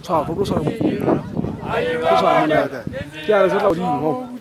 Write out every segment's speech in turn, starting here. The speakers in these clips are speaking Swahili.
Sao tôi sao tôi sao này kia là rất là đi không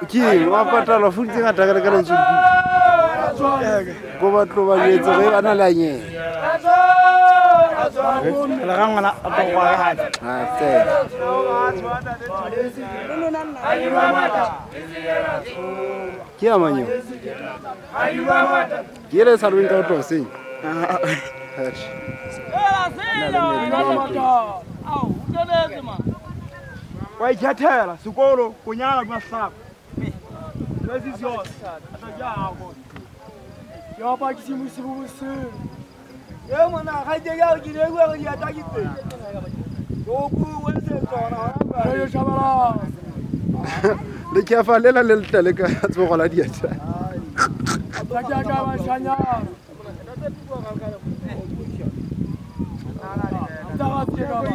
Ki wapata la futhi ngata kana ntsho go batlo ba yetse ge bana la nye la gangana a go wa ha tse ki amanyo ki le salwin ka to sing wa ikhathela sikolo kunyala kumahlaba. This is yours. Yo ba ki simu sibu busu. Yo mana ha je ya ki le go ya ta ki te. Yo ku wese to na. Yo shabala. Le ki afa lela le tele ka tso gola di eta. Ta ka ka ba shanya. Ta ga ti ka ba.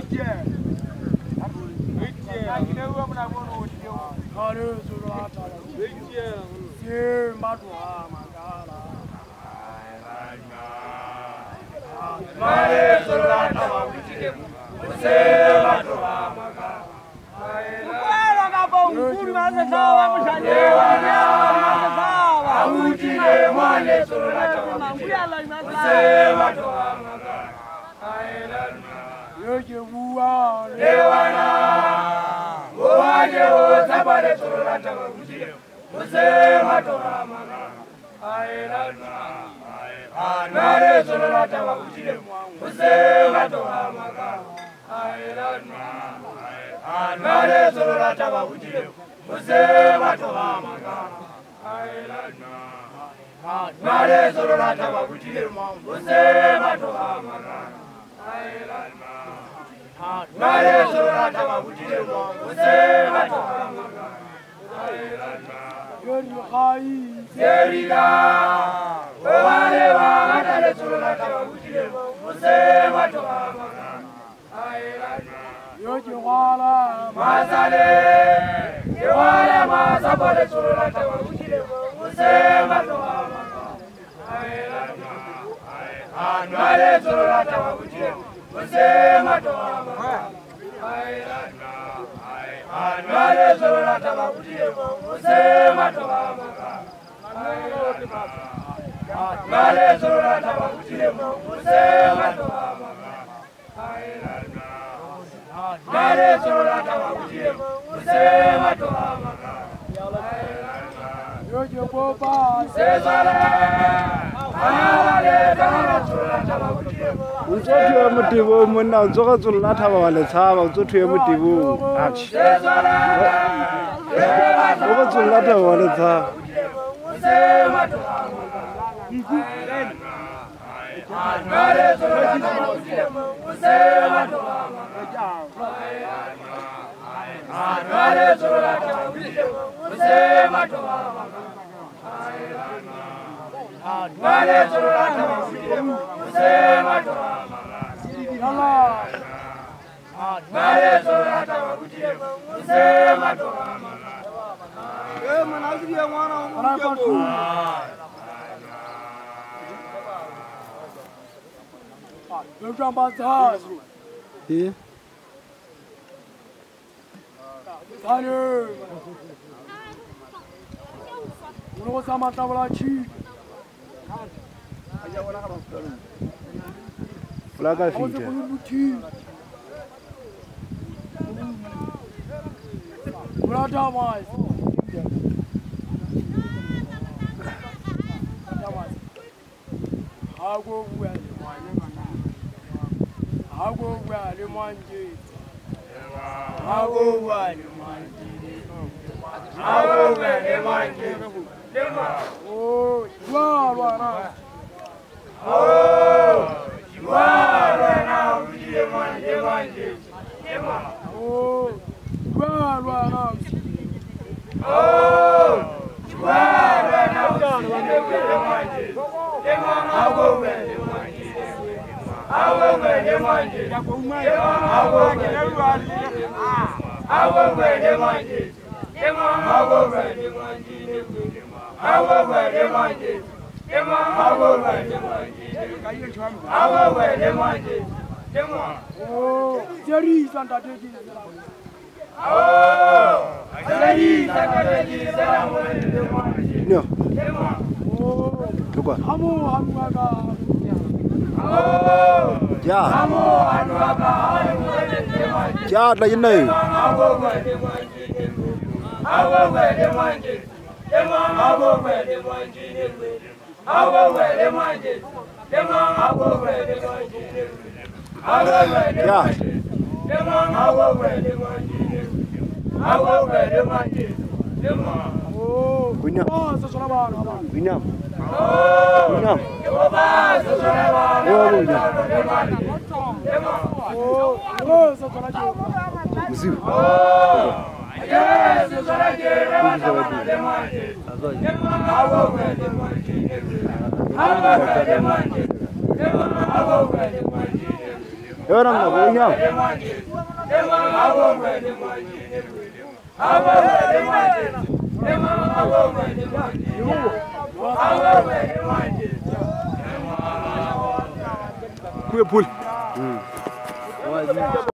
Ki le go mana bono o ti yo. Hare zura ta. Here, Madwa, Magala. Mare Solana, Utsotho motibo monna o tsoga tsolla thaba wa le tshaba utsotho ya motibo achi o tsolla thaba wa le tshaba Flaga ficha. Brother boys. I go well, I go well, you want it. I go well, you want it. I go well, you want it. Oh, you are one now. Oh, you are one now. You want it. Oh, you are one now. Oh, you are one now. No. Look Yeah, like you know. Pull.